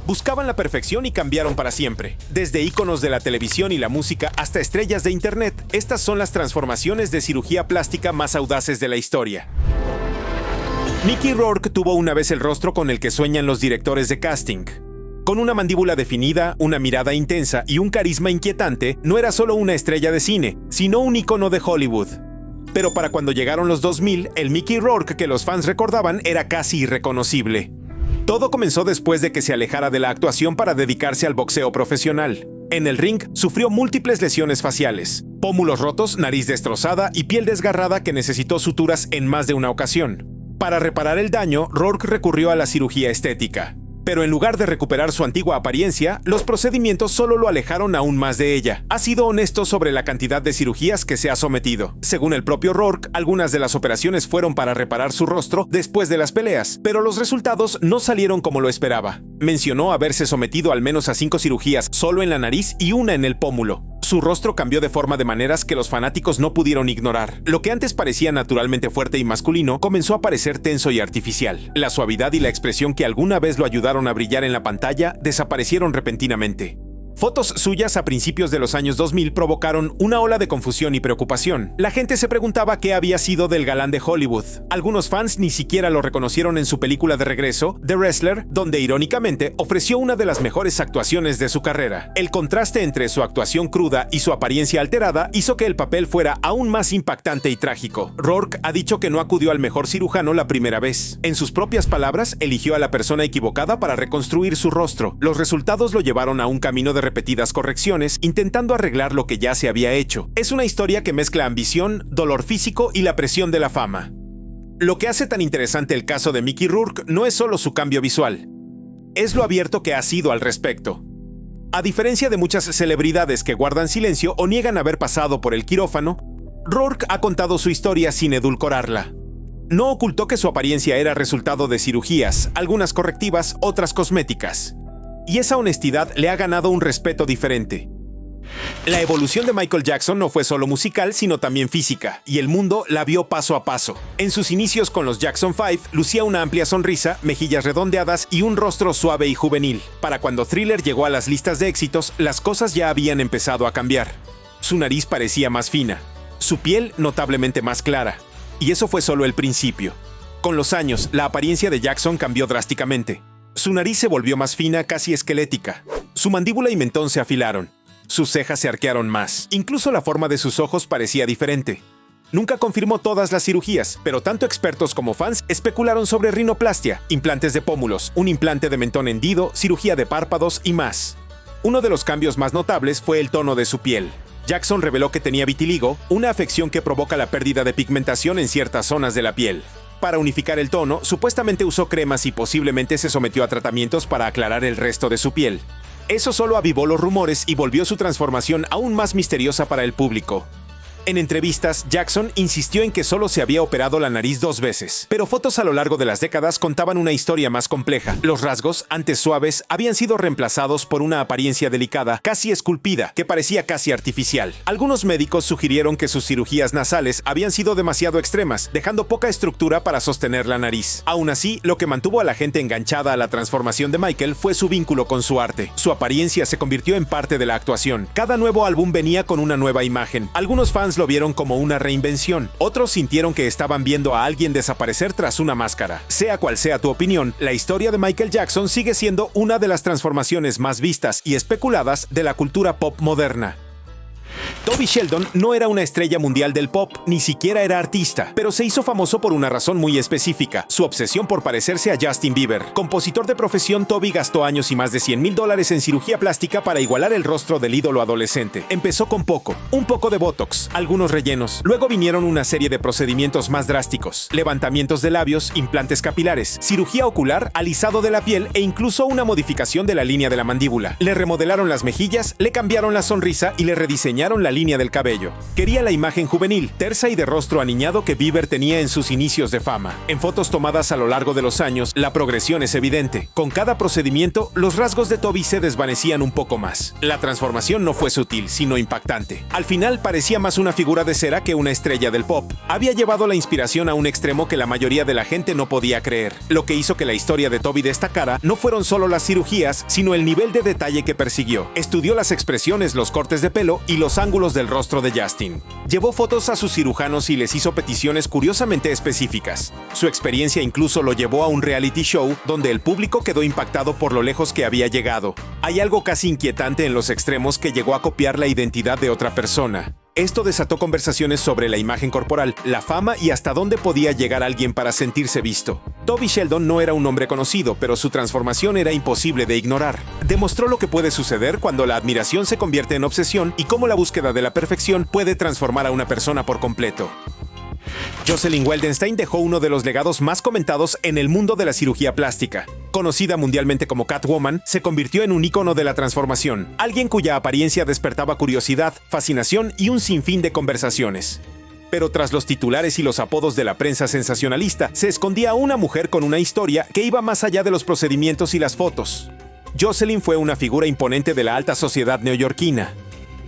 Buscaban la perfección y cambiaron para siempre. Desde íconos de la televisión y la música hasta estrellas de internet, estas son las transformaciones de cirugía plástica más audaces de la historia. Mickey Rourke tuvo una vez el rostro con el que sueñan los directores de casting. Con una mandíbula definida, una mirada intensa y un carisma inquietante, no era solo una estrella de cine, sino un ícono de Hollywood. Pero para cuando llegaron los 2000, el Mickey Rourke que los fans recordaban era casi irreconocible. Todo comenzó después de que se alejara de la actuación para dedicarse al boxeo profesional. En el ring, sufrió múltiples lesiones faciales, pómulos rotos, nariz destrozada y piel desgarrada que necesitó suturas en más de una ocasión. Para reparar el daño, Rourke recurrió a la cirugía estética. Pero en lugar de recuperar su antigua apariencia, los procedimientos solo lo alejaron aún más de ella. Ha sido honesto sobre la cantidad de cirugías que se ha sometido. Según el propio Rourke, algunas de las operaciones fueron para reparar su rostro después de las peleas, pero los resultados no salieron como lo esperaba. Mencionó haberse sometido al menos a 5 cirugías solo en la nariz y una en el pómulo. Su rostro cambió de forma de maneras que los fanáticos no pudieron ignorar. Lo que antes parecía naturalmente fuerte y masculino comenzó a parecer tenso y artificial. La suavidad y la expresión que alguna vez lo ayudaron a brillar en la pantalla desaparecieron repentinamente. Fotos suyas a principios de los años 2000 provocaron una ola de confusión y preocupación. La gente se preguntaba qué había sido del galán de Hollywood. Algunos fans ni siquiera lo reconocieron en su película de regreso, The Wrestler, donde irónicamente ofreció una de las mejores actuaciones de su carrera. El contraste entre su actuación cruda y su apariencia alterada hizo que el papel fuera aún más impactante y trágico. Rourke ha dicho que no acudió al mejor cirujano la primera vez. En sus propias palabras, eligió a la persona equivocada para reconstruir su rostro. Los resultados lo llevaron a un camino de repetidas correcciones, intentando arreglar lo que ya se había hecho. Es una historia que mezcla ambición, dolor físico y la presión de la fama. Lo que hace tan interesante el caso de Mickey Rourke no es solo su cambio visual, es lo abierto que ha sido al respecto. A diferencia de muchas celebridades que guardan silencio o niegan haber pasado por el quirófano, Rourke ha contado su historia sin edulcorarla. No ocultó que su apariencia era resultado de cirugías, algunas correctivas, otras cosméticas. Y esa honestidad le ha ganado un respeto diferente. La evolución de Michael Jackson no fue solo musical, sino también física, y el mundo la vio paso a paso. En sus inicios con los Jackson 5, lucía una amplia sonrisa, mejillas redondeadas y un rostro suave y juvenil. Para cuando Thriller llegó a las listas de éxitos, las cosas ya habían empezado a cambiar. Su nariz parecía más fina, su piel notablemente más clara, y eso fue solo el principio. Con los años, la apariencia de Jackson cambió drásticamente. Su nariz se volvió más fina, casi esquelética. Su mandíbula y mentón se afilaron. Sus cejas se arquearon más. Incluso la forma de sus ojos parecía diferente. Nunca confirmó todas las cirugías, pero tanto expertos como fans especularon sobre rinoplastia, implantes de pómulos, un implante de mentón hendido, cirugía de párpados y más. Uno de los cambios más notables fue el tono de su piel. Jackson reveló que tenía vitiligo, una afección que provoca la pérdida de pigmentación en ciertas zonas de la piel. Para unificar el tono, supuestamente usó cremas y posiblemente se sometió a tratamientos para aclarar el resto de su piel. Eso solo avivó los rumores y volvió su transformación aún más misteriosa para el público. En entrevistas, Jackson insistió en que solo se había operado la nariz 2 veces, pero fotos a lo largo de las décadas contaban una historia más compleja. Los rasgos, antes suaves, habían sido reemplazados por una apariencia delicada, casi esculpida, que parecía casi artificial. Algunos médicos sugirieron que sus cirugías nasales habían sido demasiado extremas, dejando poca estructura para sostener la nariz. Aún así, lo que mantuvo a la gente enganchada a la transformación de Michael fue su vínculo con su arte. Su apariencia se convirtió en parte de la actuación. Cada nuevo álbum venía con una nueva imagen. Algunos fans lo vieron como una reinvención. Otros sintieron que estaban viendo a alguien desaparecer tras una máscara. Sea cual sea tu opinión, la historia de Michael Jackson sigue siendo una de las transformaciones más vistas y especuladas de la cultura pop moderna. Toby Sheldon no era una estrella mundial del pop, ni siquiera era artista, pero se hizo famoso por una razón muy específica: su obsesión por parecerse a Justin Bieber. Compositor de profesión, Toby gastó años y más de $100,000 en cirugía plástica para igualar el rostro del ídolo adolescente. Empezó con un poco de botox, algunos rellenos. Luego vinieron una serie de procedimientos más drásticos: levantamientos de labios, implantes capilares, cirugía ocular, alisado de la piel e incluso una modificación de la línea de la mandíbula. Le remodelaron las mejillas, le cambiaron la sonrisa y le rediseñaron la línea del cabello. Quería la imagen juvenil, tersa y de rostro aniñado que Bieber tenía en sus inicios de fama. En fotos tomadas a lo largo de los años, la progresión es evidente. Con cada procedimiento, los rasgos de Toby se desvanecían un poco más. La transformación no fue sutil, sino impactante. Al final parecía más una figura de cera que una estrella del pop. Había llevado la inspiración a un extremo que la mayoría de la gente no podía creer. Lo que hizo que la historia de Toby destacara no fueron solo las cirugías, sino el nivel de detalle que persiguió. Estudió las expresiones, los cortes de pelo y los ángulos del rostro de Justin. Llevó fotos a sus cirujanos y les hizo peticiones curiosamente específicas. Su experiencia incluso lo llevó a un reality show donde el público quedó impactado por lo lejos que había llegado. Hay algo casi inquietante en los extremos que llegó a copiar la identidad de otra persona. Esto desató conversaciones sobre la imagen corporal, la fama y hasta dónde podía llegar alguien para sentirse visto. Toby Sheldon no era un hombre conocido, pero su transformación era imposible de ignorar. Demostró lo que puede suceder cuando la admiración se convierte en obsesión y cómo la búsqueda de la perfección puede transformar a una persona por completo. Jocelyn Wildenstein dejó uno de los legados más comentados en el mundo de la cirugía plástica. Conocida mundialmente como Catwoman, se convirtió en un ícono de la transformación, alguien cuya apariencia despertaba curiosidad, fascinación y un sinfín de conversaciones. Pero tras los titulares y los apodos de la prensa sensacionalista, se escondía una mujer con una historia que iba más allá de los procedimientos y las fotos. Jocelyn fue una figura imponente de la alta sociedad neoyorquina.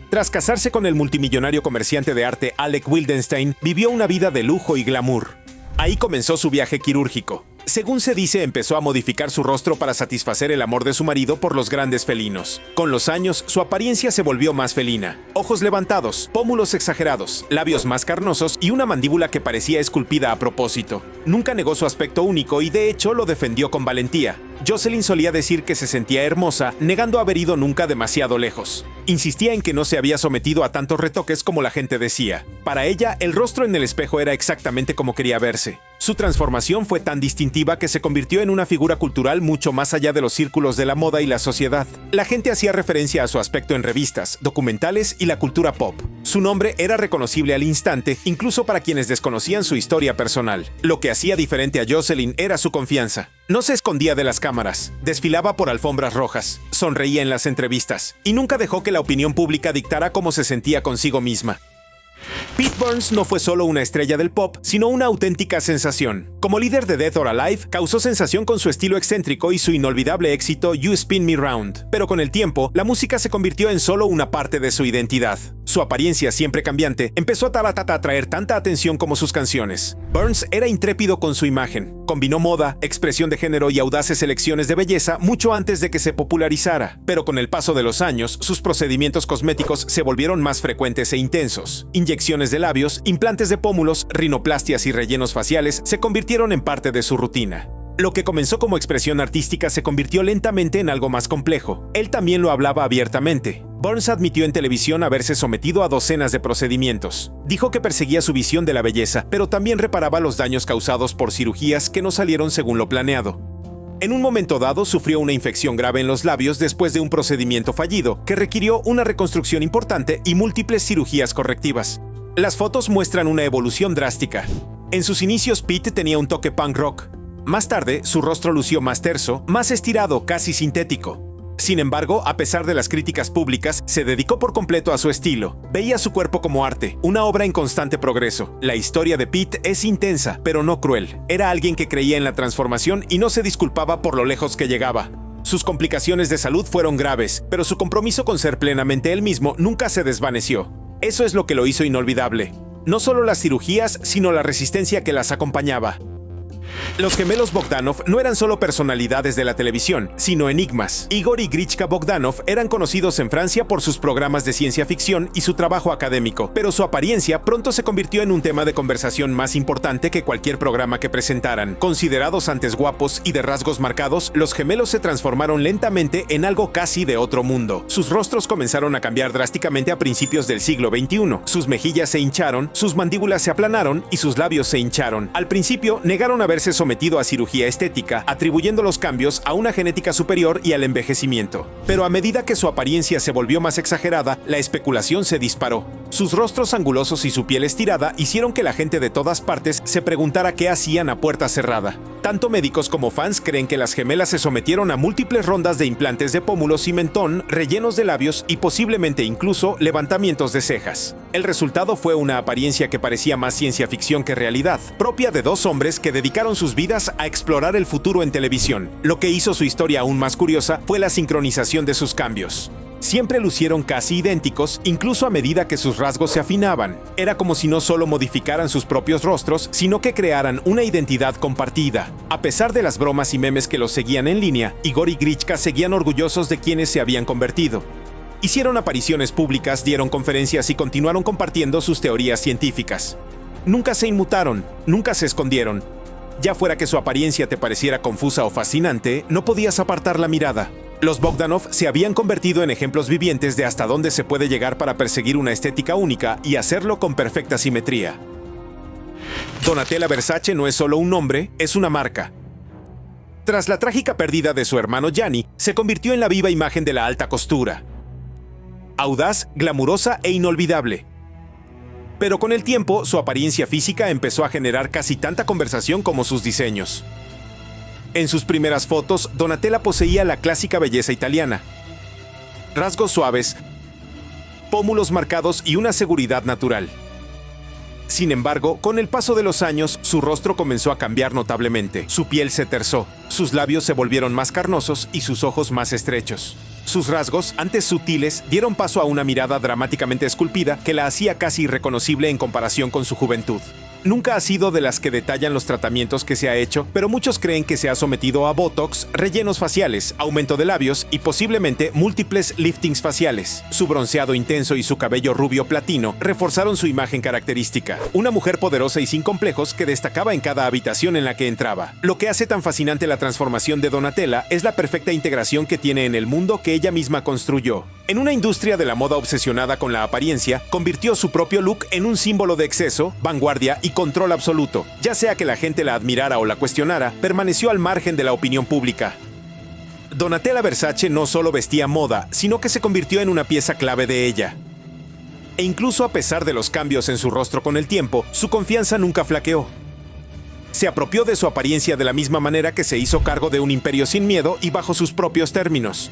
Tras casarse con el multimillonario comerciante de arte Alec Wildenstein, vivió una vida de lujo y glamour. Ahí comenzó su viaje quirúrgico. Según se dice, empezó a modificar su rostro para satisfacer el amor de su marido por los grandes felinos. Con los años, su apariencia se volvió más felina. Ojos levantados, pómulos exagerados, labios más carnosos y una mandíbula que parecía esculpida a propósito. Nunca negó su aspecto único y de hecho lo defendió con valentía. Jocelyn solía decir que se sentía hermosa, negando haber ido nunca demasiado lejos. Insistía en que no se había sometido a tantos retoques como la gente decía. Para ella, el rostro en el espejo era exactamente como quería verse. Su transformación fue tan distintiva que se convirtió en una figura cultural mucho más allá de los círculos de la moda y la sociedad. La gente hacía referencia a su aspecto en revistas, documentales y la cultura pop. Su nombre era reconocible al instante, incluso para quienes desconocían su historia personal. Lo que hacía diferente a Jocelyn era su confianza. No se escondía de las cámaras, desfilaba por alfombras rojas, sonreía en las entrevistas y nunca dejó que la opinión pública dictara cómo se sentía consigo misma. Pete Burns no fue solo una estrella del pop, sino una auténtica sensación. Como líder de Dead or Alive, causó sensación con su estilo excéntrico y su inolvidable éxito You Spin Me Round. Pero con el tiempo, la música se convirtió en solo una parte de su identidad. Su apariencia, siempre cambiante, empezó a atraer tanta atención como sus canciones. Burns era intrépido con su imagen. Combinó moda, expresión de género y audaces elecciones de belleza mucho antes de que se popularizara. Pero con el paso de los años, sus procedimientos cosméticos se volvieron más frecuentes e intensos. Inyecciones de labios, implantes de pómulos, rinoplastias y rellenos faciales se convirtieron en parte de su rutina. Lo que comenzó como expresión artística se convirtió lentamente en algo más complejo. Él también lo hablaba abiertamente. Burns admitió en televisión haberse sometido a docenas de procedimientos. Dijo que perseguía su visión de la belleza, pero también reparaba los daños causados por cirugías que no salieron según lo planeado. En un momento dado sufrió una infección grave en los labios después de un procedimiento fallido, que requirió una reconstrucción importante y múltiples cirugías correctivas. Las fotos muestran una evolución drástica. En sus inicios, Pete tenía un toque punk rock. Más tarde, su rostro lució más terso, más estirado, casi sintético. Sin embargo, a pesar de las críticas públicas, se dedicó por completo a su estilo. Veía su cuerpo como arte, una obra en constante progreso. La historia de Pete es intensa, pero no cruel. Era alguien que creía en la transformación y no se disculpaba por lo lejos que llegaba. Sus complicaciones de salud fueron graves, pero su compromiso con ser plenamente él mismo nunca se desvaneció. Eso es lo que lo hizo inolvidable. No solo las cirugías, sino la resistencia que las acompañaba. Los gemelos Bogdanov no eran solo personalidades de la televisión, sino enigmas. Igor y Grichka Bogdanov eran conocidos en Francia por sus programas de ciencia ficción y su trabajo académico, pero su apariencia pronto se convirtió en un tema de conversación más importante que cualquier programa que presentaran. Considerados antes guapos y de rasgos marcados, los gemelos se transformaron lentamente en algo casi de otro mundo. Sus rostros comenzaron a cambiar drásticamente a principios del siglo XXI. Sus mejillas se hincharon, sus mandíbulas se aplanaron y sus labios se hincharon. Al principio, negaron haberse sometido a cirugía estética, atribuyendo los cambios a una genética superior y al envejecimiento. Pero a medida que su apariencia se volvió más exagerada, la especulación se disparó. Sus rostros angulosos y su piel estirada hicieron que la gente de todas partes se preguntara qué hacían a puerta cerrada. Tanto médicos como fans creen que las gemelas se sometieron a múltiples rondas de implantes de pómulos y mentón, rellenos de labios y posiblemente incluso levantamientos de cejas. El resultado fue una apariencia que parecía más ciencia ficción que realidad, propia de dos hombres que dedicaron sus vidas a explorar el futuro en televisión. Lo que hizo su historia aún más curiosa fue la sincronización de sus cambios. Siempre lucieron casi idénticos, incluso a medida que sus rasgos se afinaban. Era como si no solo modificaran sus propios rostros, sino que crearan una identidad compartida. A pesar de las bromas y memes que los seguían en línea, Igor y Grichka seguían orgullosos de quienes se habían convertido. Hicieron apariciones públicas, dieron conferencias y continuaron compartiendo sus teorías científicas. Nunca se inmutaron, nunca se escondieron. Ya fuera que su apariencia te pareciera confusa o fascinante, no podías apartar la mirada. Los Bogdanov se habían convertido en ejemplos vivientes de hasta dónde se puede llegar para perseguir una estética única y hacerlo con perfecta simetría. Donatella Versace no es solo un nombre, es una marca. Tras la trágica pérdida de su hermano Gianni, se convirtió en la viva imagen de la alta costura. Audaz, glamurosa e inolvidable. Pero con el tiempo, su apariencia física empezó a generar casi tanta conversación como sus diseños. En sus primeras fotos, Donatella poseía la clásica belleza italiana. Rasgos suaves, pómulos marcados y una seguridad natural. Sin embargo, con el paso de los años, su rostro comenzó a cambiar notablemente. Su piel se terzó, sus labios se volvieron más carnosos y sus ojos más estrechos. Sus rasgos, antes sutiles, dieron paso a una mirada dramáticamente esculpida que la hacía casi irreconocible en comparación con su juventud. Nunca ha sido de las que detallan los tratamientos que se ha hecho, pero muchos creen que se ha sometido a botox, rellenos faciales, aumento de labios y posiblemente múltiples liftings faciales. Su bronceado intenso y su cabello rubio platino reforzaron su imagen característica. Una mujer poderosa y sin complejos que destacaba en cada habitación en la que entraba. Lo que hace tan fascinante la transformación de Donatella es la perfecta integración que tiene en el mundo que ella misma construyó. En una industria de la moda obsesionada con la apariencia, convirtió su propio look en un símbolo de exceso, vanguardia y control absoluto. Ya sea que la gente la admirara o la cuestionara, permaneció al margen de la opinión pública. Donatella Versace no solo vestía moda, sino que se convirtió en una pieza clave de ella. E incluso a pesar de los cambios en su rostro con el tiempo, su confianza nunca flaqueó. Se apropió de su apariencia de la misma manera que se hizo cargo de un imperio sin miedo y bajo sus propios términos.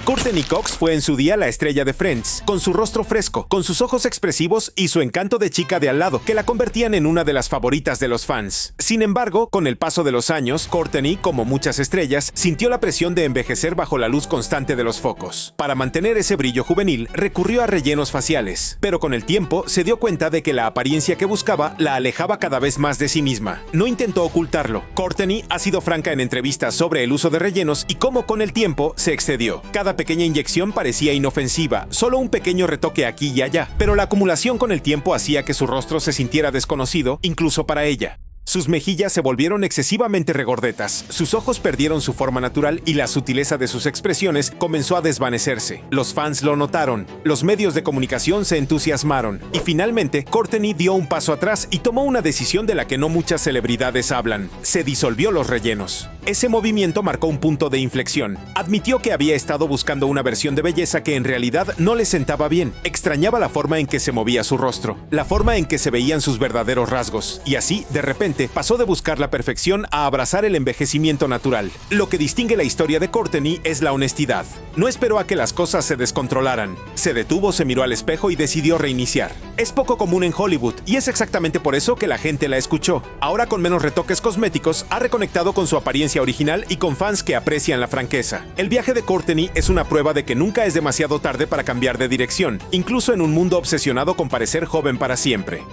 Courteney Cox fue en su día la estrella de Friends, con su rostro fresco, con sus ojos expresivos y su encanto de chica de al lado, que la convertían en una de las favoritas de los fans. Sin embargo, con el paso de los años, Courteney, como muchas estrellas, sintió la presión de envejecer bajo la luz constante de los focos. Para mantener ese brillo juvenil, recurrió a rellenos faciales, pero con el tiempo se dio cuenta de que la apariencia que buscaba la alejaba cada vez más de sí misma. No intentó ocultarlo. Courteney ha sido franca en entrevistas sobre el uso de rellenos y cómo con el tiempo se excedió. Cada pequeña inyección parecía inofensiva, solo un pequeño retoque aquí y allá, pero la acumulación con el tiempo hacía que su rostro se sintiera desconocido, incluso para ella. Sus mejillas se volvieron excesivamente regordetas, sus ojos perdieron su forma natural y la sutileza de sus expresiones comenzó a desvanecerse. Los fans lo notaron, los medios de comunicación se entusiasmaron y finalmente Courteney dio un paso atrás y tomó una decisión de la que no muchas celebridades hablan. Se disolvió los rellenos. Ese movimiento marcó un punto de inflexión. Admitió que había estado buscando una versión de belleza que en realidad no le sentaba bien. Extrañaba la forma en que se movía su rostro, la forma en que se veían sus verdaderos rasgos, y así, de repente, pasó de buscar la perfección a abrazar el envejecimiento natural. Lo que distingue la historia de Courteney es la honestidad. No esperó a que las cosas se descontrolaran. Se detuvo, se miró al espejo y decidió reiniciar. Es poco común en Hollywood, y es exactamente por eso que la gente la escuchó. Ahora, con menos retoques cosméticos, ha reconectado con su apariencia original y con fans que aprecian la franqueza. El viaje de Courteney es una prueba de que nunca es demasiado tarde para cambiar de dirección, incluso en un mundo obsesionado con parecer joven para siempre.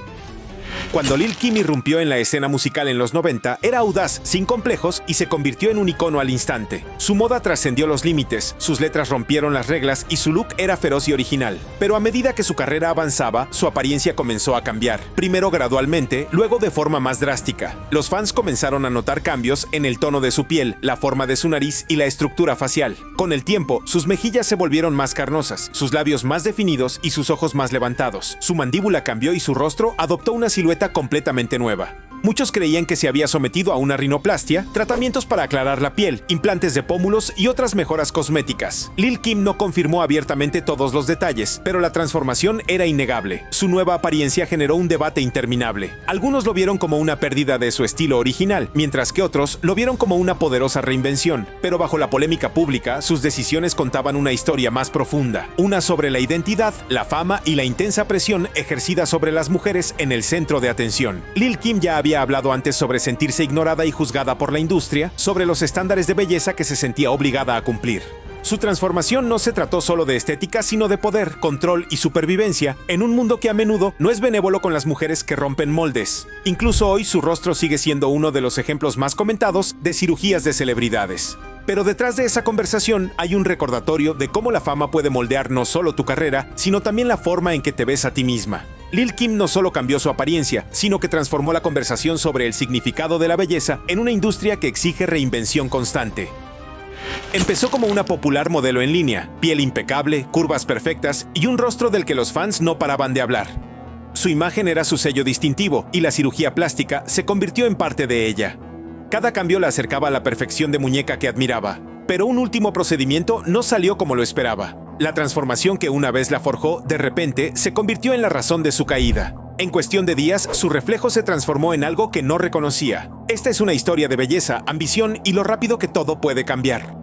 Cuando Lil Kim irrumpió en la escena musical en los 90, era audaz, sin complejos y se convirtió en un icono al instante. Su moda trascendió los límites, sus letras rompieron las reglas y su look era feroz y original. Pero a medida que su carrera avanzaba, su apariencia comenzó a cambiar. Primero gradualmente, luego de forma más drástica. Los fans comenzaron a notar cambios en el tono de su piel, la forma de su nariz y la estructura facial. Con el tiempo, sus mejillas se volvieron más carnosas, sus labios más definidos y sus ojos más levantados. Su mandíbula cambió y su rostro adoptó una silueta completamente nueva. Muchos creían que se había sometido a una rinoplastia, tratamientos para aclarar la piel, implantes de pómulos y otras mejoras cosméticas. Lil Kim no confirmó abiertamente todos los detalles, pero la transformación era innegable. Su nueva apariencia generó un debate interminable. Algunos lo vieron como una pérdida de su estilo original, mientras que otros lo vieron como una poderosa reinvención. Pero bajo la polémica pública, sus decisiones contaban una historia más profunda. Una sobre la identidad, la fama y la intensa presión ejercida sobre las mujeres en el centro de atención. Lil Kim ya había hablado antes sobre sentirse ignorada y juzgada por la industria, sobre los estándares de belleza que se sentía obligada a cumplir. Su transformación no se trató solo de estética, sino de poder, control y supervivencia, en un mundo que a menudo no es benévolo con las mujeres que rompen moldes. Incluso hoy su rostro sigue siendo uno de los ejemplos más comentados de cirugías de celebridades. Pero detrás de esa conversación hay un recordatorio de cómo la fama puede moldear no solo tu carrera, sino también la forma en que te ves a ti misma. Lil Kim no solo cambió su apariencia, sino que transformó la conversación sobre el significado de la belleza en una industria que exige reinvención constante. Empezó como una popular modelo en línea, piel impecable, curvas perfectas y un rostro del que los fans no paraban de hablar. Su imagen era su sello distintivo y la cirugía plástica se convirtió en parte de ella. Cada cambio la acercaba a la perfección de muñeca que admiraba, pero un último procedimiento no salió como lo esperaba. La transformación que una vez la forjó, de repente, se convirtió en la razón de su caída. En cuestión de días, su reflejo se transformó en algo que no reconocía. Esta es una historia de belleza, ambición y lo rápido que todo puede cambiar.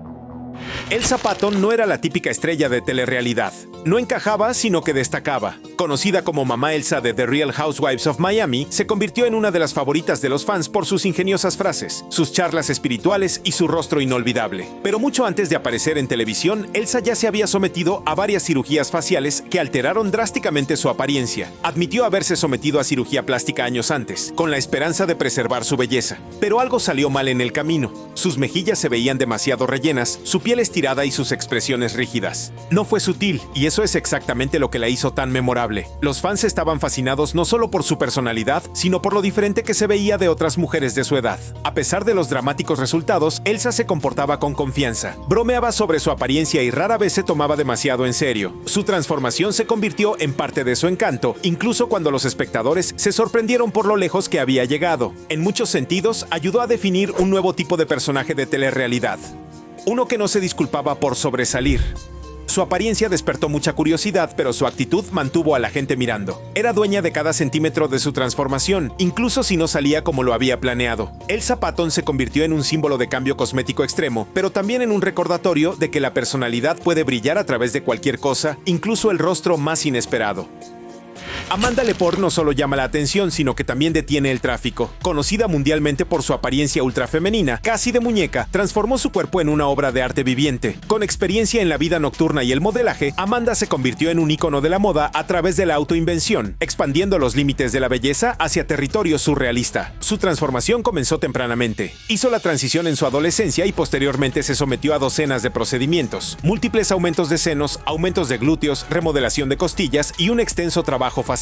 Elsa Patton no era la típica estrella de telerrealidad. No encajaba, sino que destacaba. Conocida como Mamá Elsa de The Real Housewives of Miami, se convirtió en una de las favoritas de los fans por sus ingeniosas frases, sus charlas espirituales y su rostro inolvidable. Pero mucho antes de aparecer en televisión, Elsa ya se había sometido a varias cirugías faciales que alteraron drásticamente su apariencia. Admitió haberse sometido a cirugía plástica años antes, con la esperanza de preservar su belleza. Pero algo salió mal en el camino. Sus mejillas se veían demasiado rellenas, su piel estirada y sus expresiones rígidas. No fue sutil, y eso es exactamente lo que la hizo tan memorable. Los fans estaban fascinados no solo por su personalidad, sino por lo diferente que se veía de otras mujeres de su edad. A pesar de los dramáticos resultados, Elsa se comportaba con confianza. Bromeaba sobre su apariencia y rara vez se tomaba demasiado en serio. Su transformación se convirtió en parte de su encanto, incluso cuando los espectadores se sorprendieron por lo lejos que había llegado. En muchos sentidos, ayudó a definir un nuevo tipo de personaje de telerrealidad. Uno que no se disculpaba por sobresalir. Su apariencia despertó mucha curiosidad, pero su actitud mantuvo a la gente mirando. Era dueña de cada centímetro de su transformación, incluso si no salía como lo había planeado. Elsa Patton se convirtió en un símbolo de cambio cosmético extremo, pero también en un recordatorio de que la personalidad puede brillar a través de cualquier cosa, incluso el rostro más inesperado. Amanda Lepore no solo llama la atención, sino que también detiene el tráfico. Conocida mundialmente por su apariencia ultrafemenina, casi de muñeca, transformó su cuerpo en una obra de arte viviente. Con experiencia en la vida nocturna y el modelaje, Amanda se convirtió en un ícono de la moda a través de la autoinvención, expandiendo los límites de la belleza hacia territorio surrealista. Su transformación comenzó tempranamente. Hizo la transición en su adolescencia y posteriormente se sometió a docenas de procedimientos, múltiples aumentos de senos, aumentos de glúteos, remodelación de costillas y un extenso trabajo facial.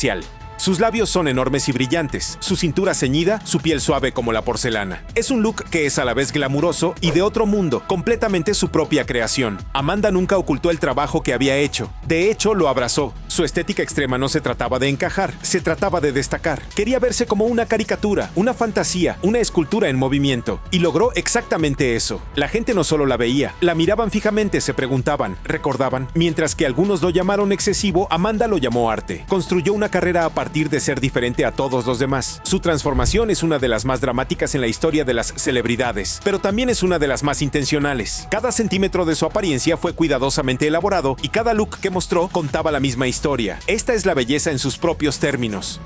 Sus labios son enormes y brillantes, su cintura ceñida, su piel suave como la porcelana. Es un look que es a la vez glamuroso y de otro mundo, completamente su propia creación. Amanda nunca ocultó el trabajo que había hecho. De hecho, lo abrazó. Su estética extrema no se trataba de encajar, se trataba de destacar. Quería verse como una caricatura, una fantasía, una escultura en movimiento. Y logró exactamente eso. La gente no solo la veía, la miraban fijamente, se preguntaban, recordaban. Mientras que algunos lo llamaron excesivo, Amanda lo llamó arte. Construyó una carrera a partir de ser diferente a todos los demás. Su transformación es una de las más dramáticas en la historia de las celebridades, pero también es una de las más intencionales. Cada centímetro de su apariencia fue cuidadosamente elaborado y cada look que mostró contaba la misma historia. Esta es la belleza en sus propios términos.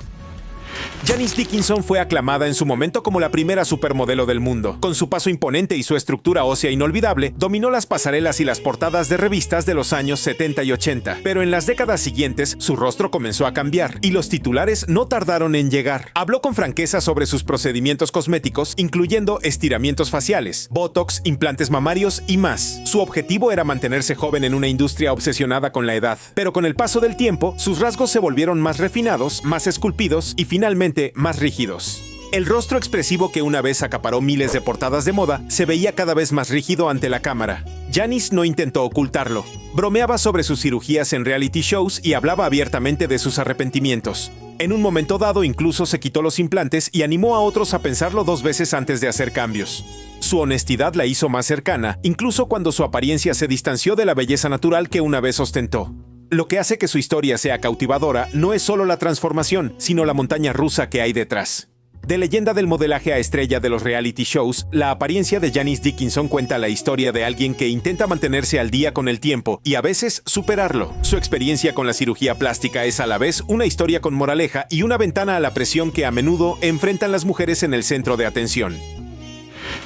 Janice Dickinson fue aclamada en su momento como la primera supermodelo del mundo. Con su paso imponente y su estructura ósea inolvidable, dominó las pasarelas y las portadas de revistas de los años 70 y 80. Pero en las décadas siguientes, su rostro comenzó a cambiar, y los titulares no tardaron en llegar. Habló con franqueza sobre sus procedimientos cosméticos, incluyendo estiramientos faciales, botox, implantes mamarios y más. Su objetivo era mantenerse joven en una industria obsesionada con la edad. Pero con el paso del tiempo, sus rasgos se volvieron más refinados, más esculpidos y finalmente más rígidos. El rostro expresivo que una vez acaparó miles de portadas de moda se veía cada vez más rígido ante la cámara. Janice no intentó ocultarlo. Bromeaba sobre sus cirugías en reality shows y hablaba abiertamente de sus arrepentimientos. En un momento dado incluso se quitó los implantes y animó a otros a pensarlo 2 veces antes de hacer cambios. Su honestidad la hizo más cercana, incluso cuando su apariencia se distanció de la belleza natural que una vez ostentó. Lo que hace que su historia sea cautivadora no es solo la transformación, sino la montaña rusa que hay detrás. De leyenda del modelaje a estrella de los reality shows, la apariencia de Janice Dickinson cuenta la historia de alguien que intenta mantenerse al día con el tiempo y a veces superarlo. Su experiencia con la cirugía plástica es a la vez una historia con moraleja y una ventana a la presión que a menudo enfrentan las mujeres en el centro de atención.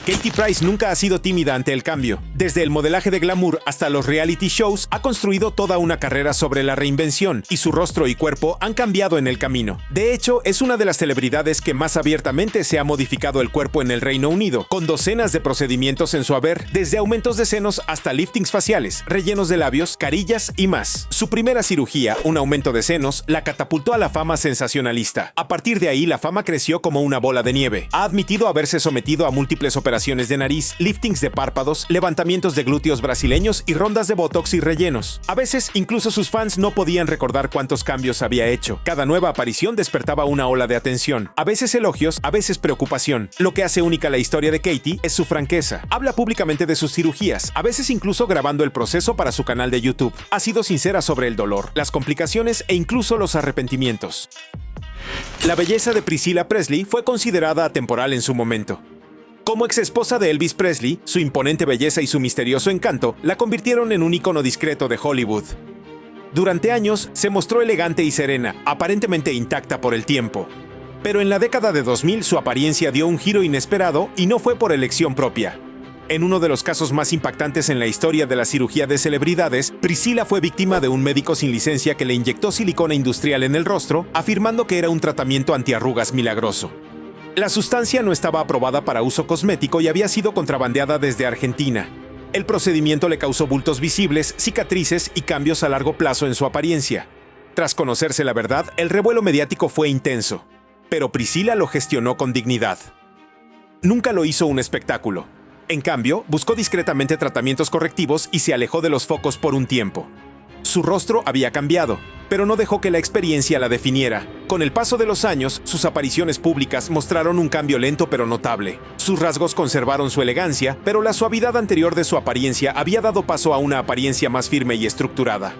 Katie Price nunca ha sido tímida ante el cambio. Desde el modelaje de glamour hasta los reality shows, ha construido toda una carrera sobre la reinvención, y su rostro y cuerpo han cambiado en el camino. De hecho, es una de las celebridades que más abiertamente se ha modificado el cuerpo en el Reino Unido, con docenas de procedimientos en su haber, desde aumentos de senos hasta liftings faciales, rellenos de labios, carillas y más. Su primera cirugía, un aumento de senos, la catapultó a la fama sensacionalista. A partir de ahí, la fama creció como una bola de nieve. Ha admitido haberse sometido a múltiples operaciones de nariz, liftings de párpados, levantamientos de glúteos brasileños y rondas de botox y rellenos. A veces, incluso sus fans no podían recordar cuántos cambios había hecho. Cada nueva aparición despertaba una ola de atención. A veces elogios, a veces preocupación. Lo que hace única la historia de Katie es su franqueza. Habla públicamente de sus cirugías, a veces incluso grabando el proceso para su canal de YouTube. Ha sido sincera sobre el dolor, las complicaciones e incluso los arrepentimientos. La belleza de Priscilla Presley fue considerada atemporal en su momento. Como exesposa de Elvis Presley, su imponente belleza y su misterioso encanto la convirtieron en un ícono discreto de Hollywood. Durante años se mostró elegante y serena, aparentemente intacta por el tiempo. Pero en la década de 2000 su apariencia dio un giro inesperado y no fue por elección propia. En uno de los casos más impactantes en la historia de la cirugía de celebridades, Priscilla fue víctima de un médico sin licencia que le inyectó silicona industrial en el rostro, afirmando que era un tratamiento antiarrugas milagroso. La sustancia no estaba aprobada para uso cosmético y había sido contrabandeada desde Argentina. El procedimiento le causó bultos visibles, cicatrices y cambios a largo plazo en su apariencia. Tras conocerse la verdad, el revuelo mediático fue intenso, pero Priscilla lo gestionó con dignidad. Nunca lo hizo un espectáculo. En cambio, buscó discretamente tratamientos correctivos y se alejó de los focos por un tiempo. Su rostro había cambiado, pero no dejó que la experiencia la definiera. Con el paso de los años, sus apariciones públicas mostraron un cambio lento pero notable. Sus rasgos conservaron su elegancia, pero la suavidad anterior de su apariencia había dado paso a una apariencia más firme y estructurada.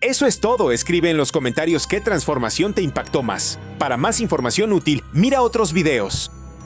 Eso es todo. Escribe en los comentarios qué transformación te impactó más. Para más información útil, mira otros videos.